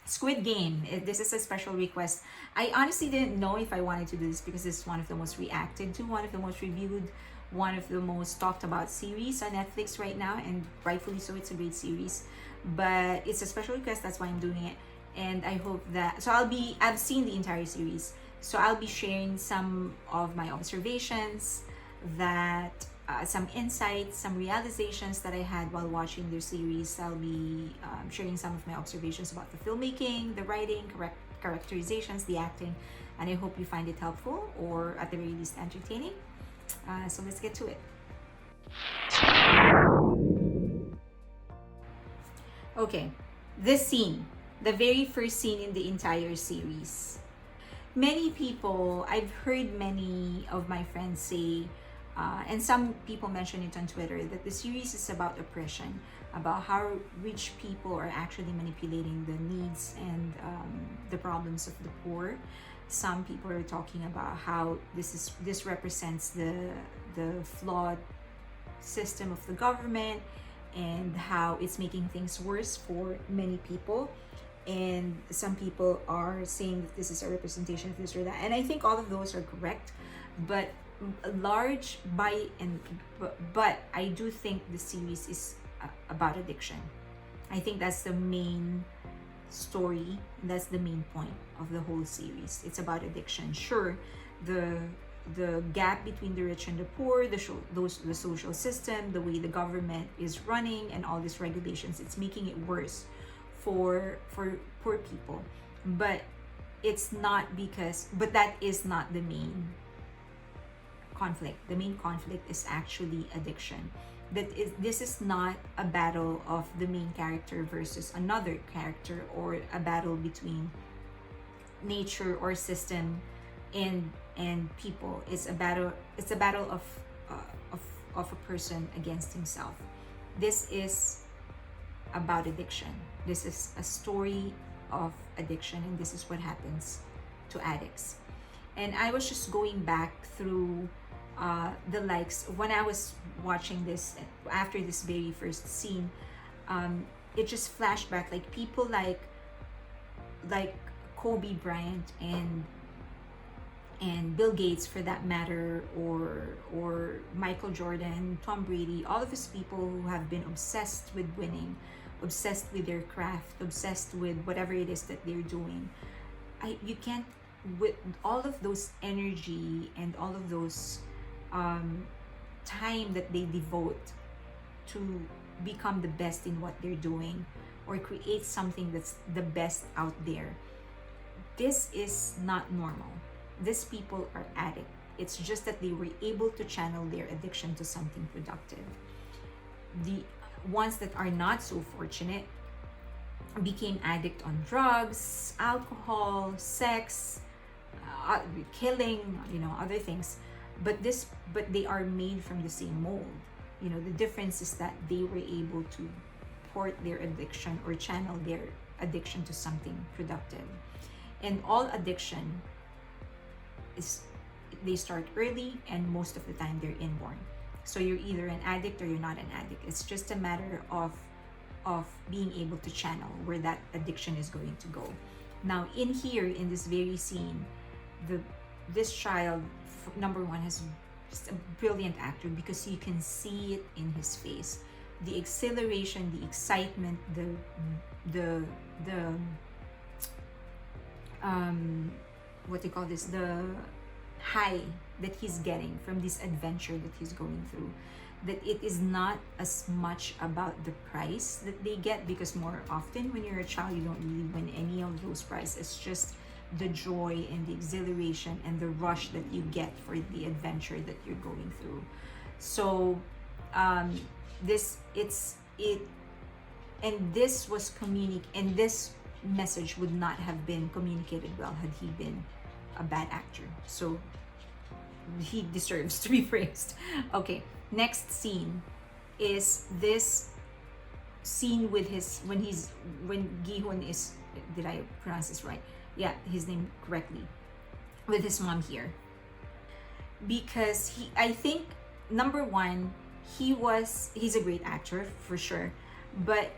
Squid Game. This is a special request. I honestly didn't know if I wanted to do this because it's one of the most reacted to, one of the most reviewed, one of the most talked about series on Netflix right now, and rightfully so. It's a great series, but it's a special request. That's why I'm doing it, and I hope that I've seen the entire series, so I'll be sharing some of my observations, that some insights, some realizations that I had while watching their series. I'll be sharing some of my observations about the filmmaking, the writing, characterizations, the acting, and I hope you find it helpful or at the very least entertaining. So let's get to it. Okay, this scene, the very first scene in the entire series. Many people, I've heard many of my friends say, and some people mention it on Twitter, that the series is about oppression, about how rich people are actually manipulating the needs and the problems of the poor. Some people are talking about how this represents the flawed system of the government and how it's making things worse for many people. And some people are saying that this is a representation of this or that, and I think all of those are correct, but large by and but I do think the series is about addiction. I think that's the main story, that's the main point of the whole series. It's about addiction. Sure, the gap between the rich and the poor, the social system, the way the government is running, and all these regulations, it's making it worse for poor people. But that is not the main conflict. The main conflict is actually addiction. This is not a battle of the main character versus another character, or a battle between nature or system and people. It's a battle of a person against himself. This is about addiction. This is a story of addiction, and this is what happens to addicts. And I was just going back through the likes when I was watching this after this very first scene. It just flashed back, like people like Kobe Bryant and Bill Gates, for that matter, or Michael Jordan, Tom Brady, all of these people who have been obsessed with winning, obsessed with their craft, obsessed with whatever it is that they're doing. You can't, with all of those energy and all of those time that they devote to become the best in what they're doing, or create something that's the best out there. This is not normal. These people are addicts. It's just that they were able to channel their addiction to something productive. The ones that are not so fortunate became addict on drugs, alcohol, sex, killing, other things. But they are made from the same mold. The difference is that they were able to port their addiction or channel their addiction to something productive. And all addiction they start early, and most of the time they're inborn. So you're either an addict or you're not an addict. It's just a matter of being able to channel where that addiction is going to go. Now, in this very scene, this child, number one, has just a brilliant actor, because you can see it in his face. The exhilaration, the excitement, the what do you call this, the high that he's getting from this adventure that he's going through, that it is not as much about the prize that they get, because more often when you're a child, you don't really win any of those prizes. It's just the joy and the exhilaration and the rush that you get for the adventure that you're going through. So this message would not have been communicated well had he been a bad actor. So he deserves to be praised. Okay, next scene is this scene with when Gi-hun is, did I pronounce this right? Yeah, his name correctly, with his mom here. Because I think, number one, he's a great actor for sure, but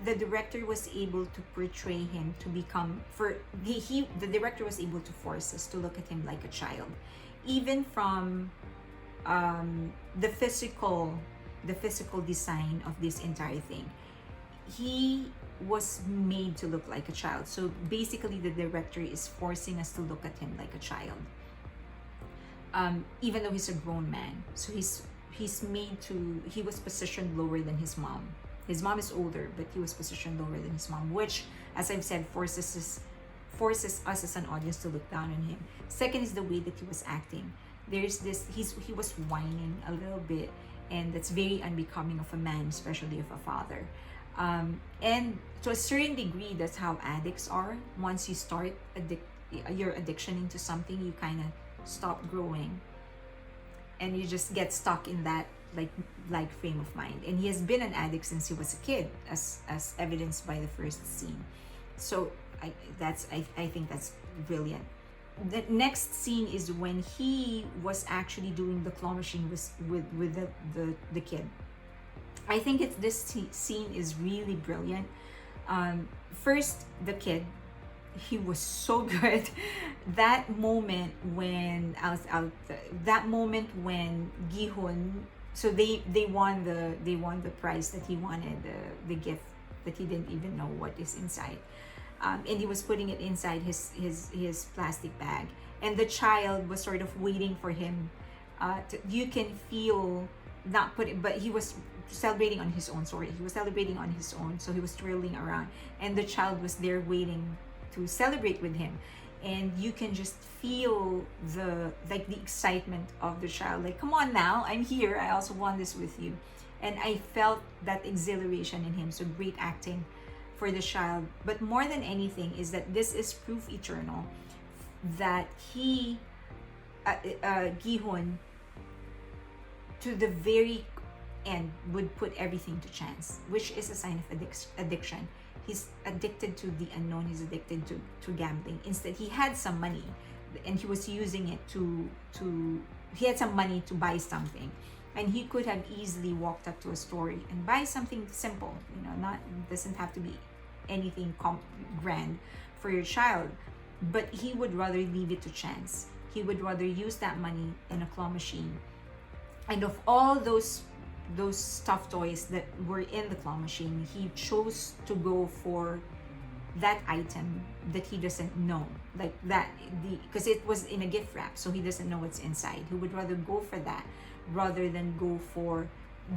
the director was able to portray him to become for the director was able to force us to look at him like a child, even from the physical design of this entire thing. He was made to look like a child. So basically, the director is forcing us to look at him like a child, even though he's a grown man. So he was positioned lower than his mom. His mom is older, but he was positioned lower than his mom, which, as I've said, forces us as an audience to look down on him. Second is the way that he was acting. There's this he was whining a little bit, and that's very unbecoming of a man, especially of a father. And to a certain degree, that's how addicts are. Once you start your addiction into something, you kind of stop growing, and you just get stuck in that like frame of mind. And he has been an addict since he was a kid, as evidenced by the first scene. So I think that's brilliant. The next scene is when he was actually doing the claw machine with the kid. I think this scene is really brilliant. First, the kid, he was so good. That moment when Gihun, so they won the prize that he wanted, the gift that he didn't even know what is inside, and he was putting it inside his plastic bag, and the child was sort of waiting for him. You can feel not put it, but he was celebrating on his own. Sorry, he was celebrating on his own, so he was twirling around, and the child was there waiting to celebrate with him, and you can just feel the excitement of the child, like, come on now, I'm here, I also won this with you. And I felt that exhilaration in him. So great acting for the child. But more than anything is that this is proof eternal that Gihun, to the very end, would put everything to chance, which is a sign of addiction. He's addicted to the unknown. He's addicted to gambling. Instead, he had some money, and he was using it he had some money to buy something, and he could have easily walked up to a store and buy something simple. Doesn't have to be anything grand for your child, but he would rather leave it to chance. He would rather use that money in a claw machine, and of all those stuffed toys that were in the claw machine, he chose to go for that item that he doesn't know, because it was in a gift wrap, so he doesn't know what's inside. He would rather go for that rather than go for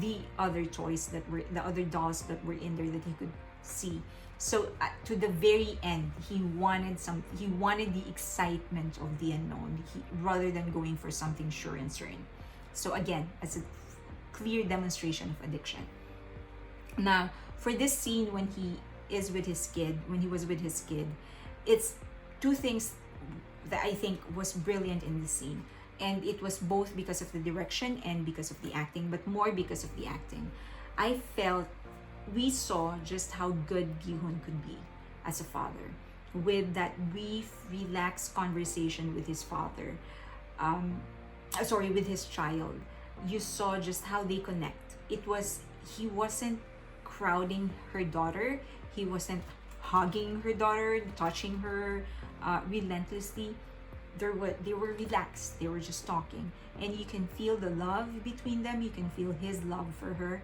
the other toys the other dolls that were in there that he could see. So to the very end, he wanted the excitement of the unknown, rather than going for something sure and certain. So again, as a clear demonstration of addiction. Now, for this scene when he was with his kid, it's two things that I think was brilliant in this scene. And it was both because of the direction and because of the acting, but more because of the acting. I felt we saw just how good Gihun could be as a father, with that brief, relaxed conversation with his father, with his child. You saw just how they connect. He wasn't crowding her daughter. He wasn't hugging her daughter, touching her relentlessly. They were relaxed. They were just talking, and you can feel the love between them. You can feel his love for her.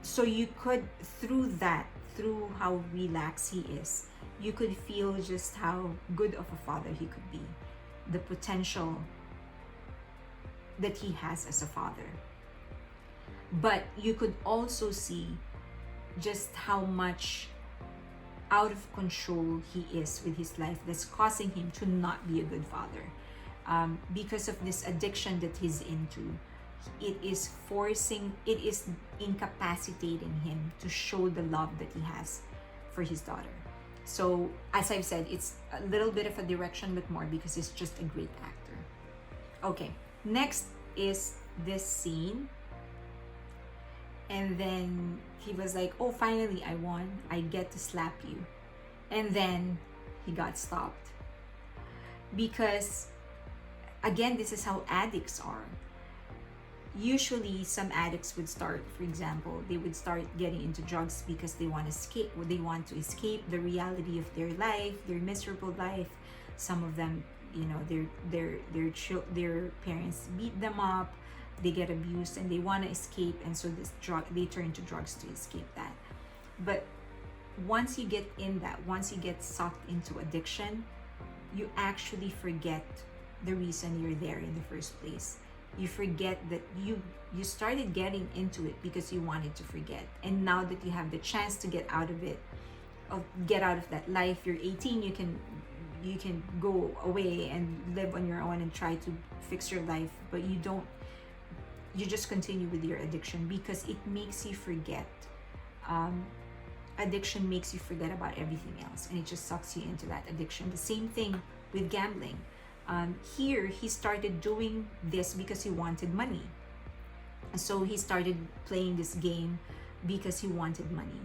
So you could, through how relaxed he is, you could feel just how good of a father he could be, the potential that he has as a father. But you could also see just how much out of control he is with his life, that's causing him to not be a good father, because of this addiction that he's into. It is incapacitating him to show the love that he has for his daughter. So as I've said, it's a little bit of a direction, but more because he's just a great actor. Okay, next is this scene. And then he was like, oh, finally I won. I get to slap you. And then he got stopped. Because, again, this is how addicts are. usually some addicts would start, for example, they would start getting into drugs because they want to escape, or they want to escape the reality of their life, their miserable life. Some of them, you know, their parents beat them up, they get abused, and they want to escape, and so this drug, they turn to drugs to escape that. But once you get in that, once you get sucked into addiction, you actually forget the reason you're there in the first place. You forget that you started getting into it because you wanted to forget, and now that you have the chance to get out of it, get out of that life, you're 18, you can go away and live on your own and try to fix your life, but you don't, you just continue with your addiction because it makes you forget. Addiction makes you forget about everything else, and it just sucks you into that addiction. The same thing with gambling. Here, he started doing this because he wanted money. So he started playing this game because he wanted money.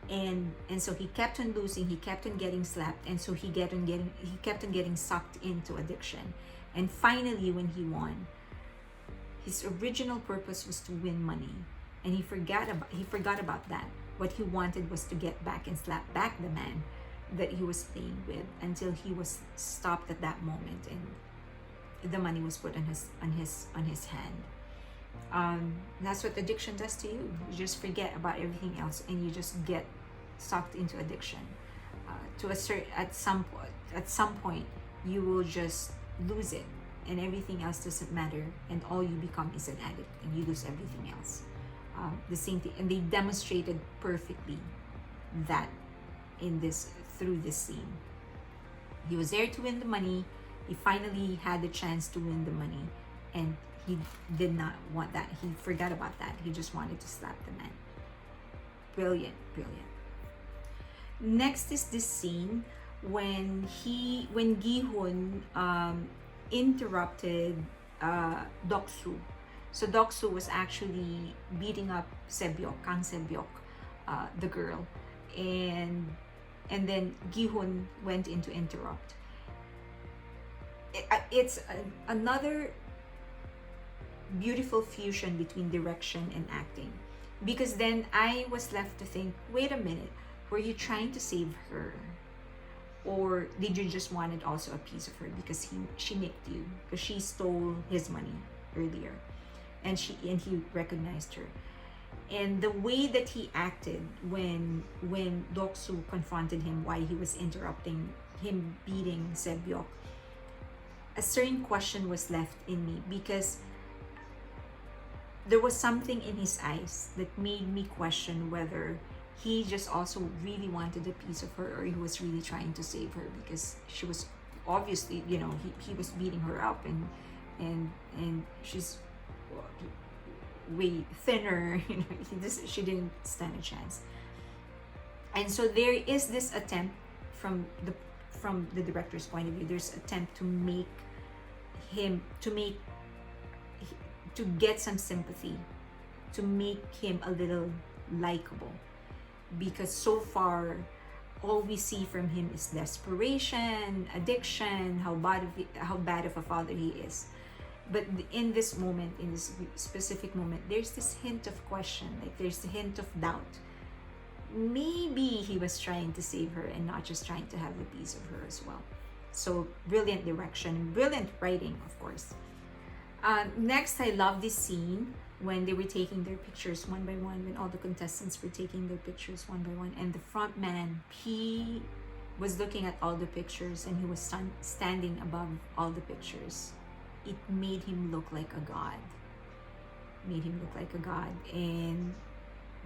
And so he kept on losing, he kept on getting slapped, and so he kept on getting sucked into addiction. And finally, when he won, his original purpose was to win money, and he forgot about that. What he wanted was to get back and slap back the man that he was playing with, until he was stopped at that moment and the money was put on his hand. That's what addiction does to you. You just forget about everything else, and you just get sucked into addiction. At some point, you will just lose it, and everything else doesn't matter, and all you become is an addict, and you lose everything else. The same thing, and they demonstrated perfectly that through this scene. He was there to win the money. He finally had the chance to win the money, and he did not want that. He forgot about that. He just wanted to slap the man. Brilliant. Next is this scene when Gi-hun interrupted Doksu. So Doksu was actually beating up Kang Sebyok, the girl, and then Gi-hun went in to interrupt. It's another beautiful fusion between direction and acting, because then I was left to think, wait a minute, were you trying to save her, or did you just wanted also a piece of her because she nicked you, because she stole his money earlier, and he recognized her. And the way that he acted when Doksu confronted him why he was interrupting him beating Sebyok, a certain question was left in me, because there was something in his eyes that made me question whether he just also really wanted a piece of her, or he was really trying to save her, because she was obviously, you know, he was beating her up, and she's way thinner, you know, she didn't stand a chance. And so there is this attempt from the director's point of view, there's attempt to get some sympathy, to make him a little likable, because so far all we see from him is desperation, addiction, how bad of a father he is. But in this moment, in this specific moment, there's this hint of question, like there's a hint of doubt. Maybe he was trying to save her and not just trying to have a piece of her as well. So brilliant direction, brilliant writing, of course. Next, I love this scene when they were taking their pictures one by one, when all the contestants were taking their pictures one by one, and the front man, he was looking at all the pictures, and he was standing above all the pictures. It made him look like a god. And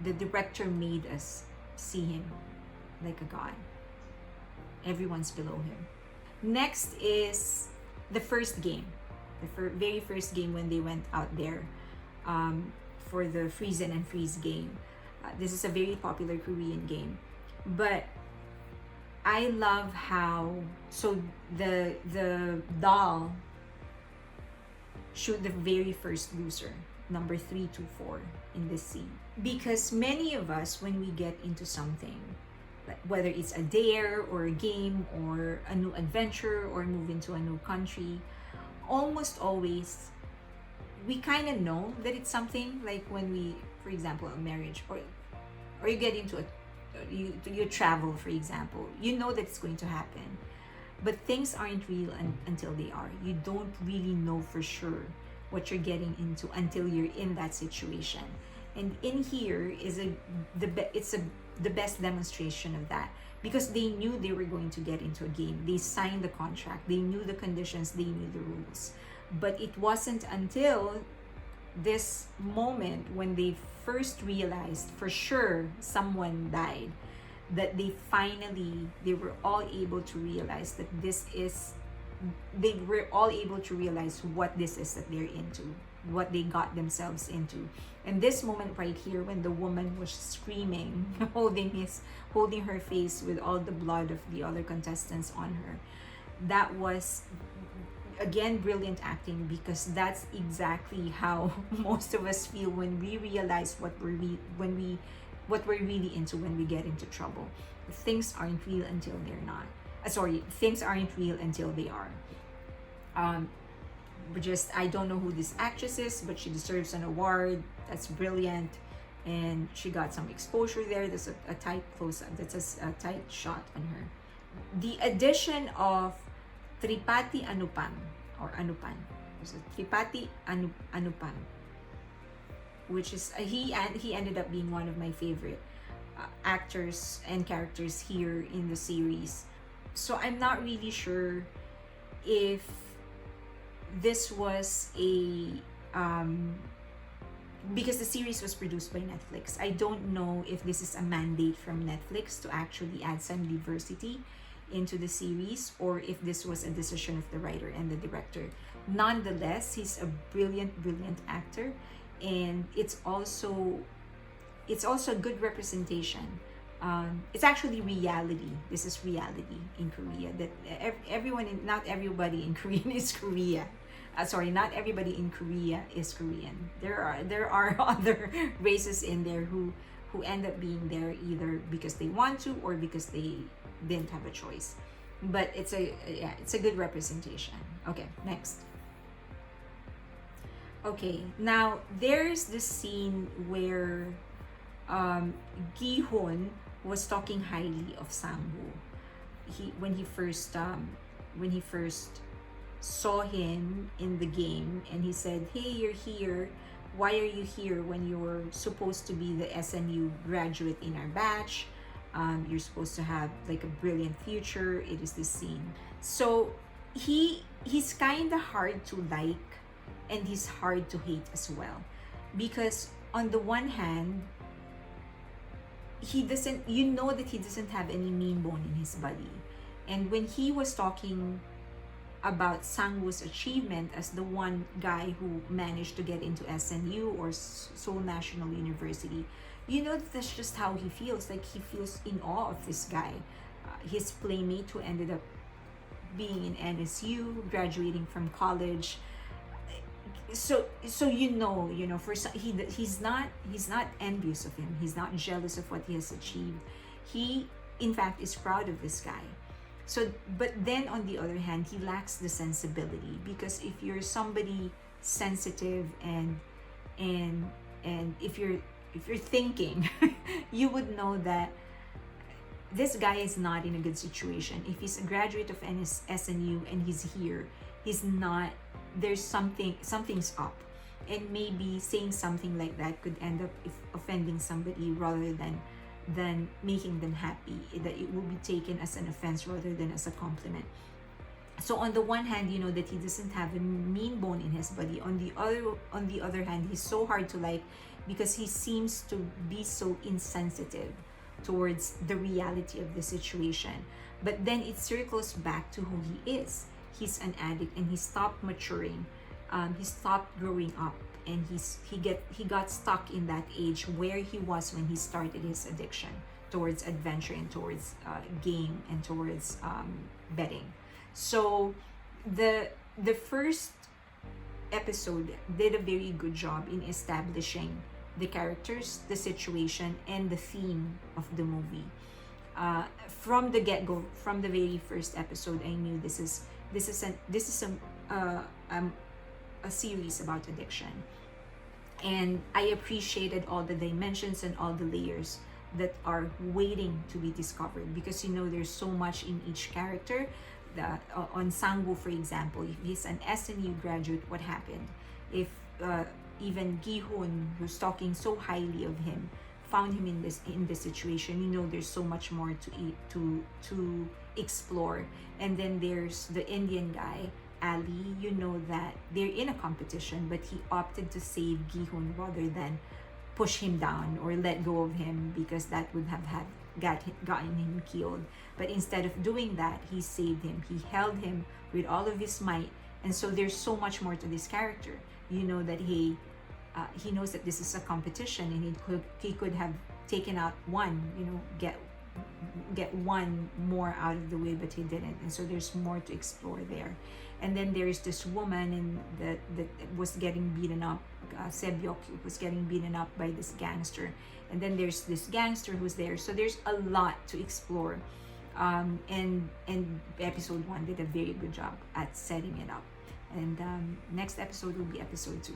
the director made us see him like a god. Everyone's below him. Next is the first game, the very first game when they went out there for the freeze in and freeze game. This is a very popular Korean game, but I love how the doll shoot the very first loser, number 3 to 4 in this scene. Because many of us, when we get into something, whether it's a dare or a game or a new adventure or move into a new country, almost always we kind of know that it's something like when we, for example, a marriage, or you get into a, you travel, for example, you know that it's going to happen, but things aren't real until they are. You don't really know for sure what you're getting into until you're in that situation. And in here is the best demonstration of that, because they knew they were going to get into a game. They signed the contract. They knew the conditions. They knew the rules. But it wasn't until this moment when they first realized for sure someone died, that they were all able to realize that they were all able to realize what this is that they're into, what they got themselves into. And this moment right here, when the woman was screaming, holding her face with all the blood of the other contestants on her, that was again brilliant acting, because that's exactly how most of us feel when we realize what we're really into, when we get into trouble. Things aren't real until they're not. Things aren't real until they are. I don't know who this actress is, but she deserves an award. That's brilliant. And she got some exposure there. There's a tight close-up. That's a tight shot on her. The addition of Tripati Anupan, or Anupan. So Tripati Anupan, which is he ended up being one of my favorite actors and characters here in the series. So I'm not really sure if this was because the series was produced by Netflix. I don't know if this is a mandate from Netflix to actually add some diversity into the series, or if this was a decision of the writer and the director. Nonetheless, he's a brilliant actor, and it's also a good representation. It's actually reality. This is reality in Korea. That not everybody in Korean is Korea. Not everybody in Korea is Korean. There are other races in there who end up being there either because they want to or because they didn't have a choice. But it's a good representation. Okay, next. Okay, now there's this scene where Gi-hoon was talking highly of Sang-woo. When he first saw him in the game, and he said, "Hey, you're here. Why are you here when you're supposed to be the SMU graduate in our batch? You're supposed to have like a brilliant future." It is this scene. So he's kind of hard to like, and he's hard to hate as well, because on the one hand, he doesn't have any mean bone in his body. And when he was talking about Sang-woo's achievement as the one guy who managed to get into SNU, or Seoul National University, that's just how he feels. Like, he feels in awe of this guy, his playmate who ended up being in NSU, graduating from college. So for he's not envious of him. He's not jealous of what he has achieved. He, in fact, is proud of this guy. So, but then on the other hand, he lacks the sensibility, because if you're somebody sensitive and if you're thinking, you would know that this guy is not in a good situation. If he's a graduate of SNU and he's here, he's not. There's something's up, and maybe saying something like that could end up offending somebody rather than making them happy. That it will be taken as an offense rather than as a compliment. So on the one hand, that he doesn't have a mean bone in his body. On the other hand, he's so hard to like, because he seems to be so insensitive towards the reality of the situation. But then it circles back to who he is. He's an addict, and he stopped maturing. He stopped growing up, and he got stuck in that age where he was when he started his addiction towards adventure and towards game and towards betting. So the first episode did a very good job in establishing the characters, the situation, and the theme of the movie. From the get-go, from the very first episode, I knew this is a series about addiction. And I appreciated all the dimensions and all the layers that are waiting to be discovered, because you know there's so much in each character. On Sangwoo, for example, if he's an SMU graduate, what happened? If even Gi-hoon, who's talking so highly of him, found him in this situation, you know there's so much more to eat to explore. And then there's the Indian guy, Ali. You know that they're in a competition, but he opted to save Gi-hoon rather than push him down or let go of him, because that would have gotten him killed. But instead of doing that, he saved him. He held him with all of his might. And so there's so much more to this character. You know that he knows that this is a competition, and he could have taken out one, you know, get one more out of the way, but he didn't. And so there's more to explore there. And then there's this woman that was getting beaten up. Sebyok was getting beaten up by this gangster, and then there's this gangster who's there. So there's a lot to explore, and episode 1 did a very good job at setting it up. And next episode will be episode 2.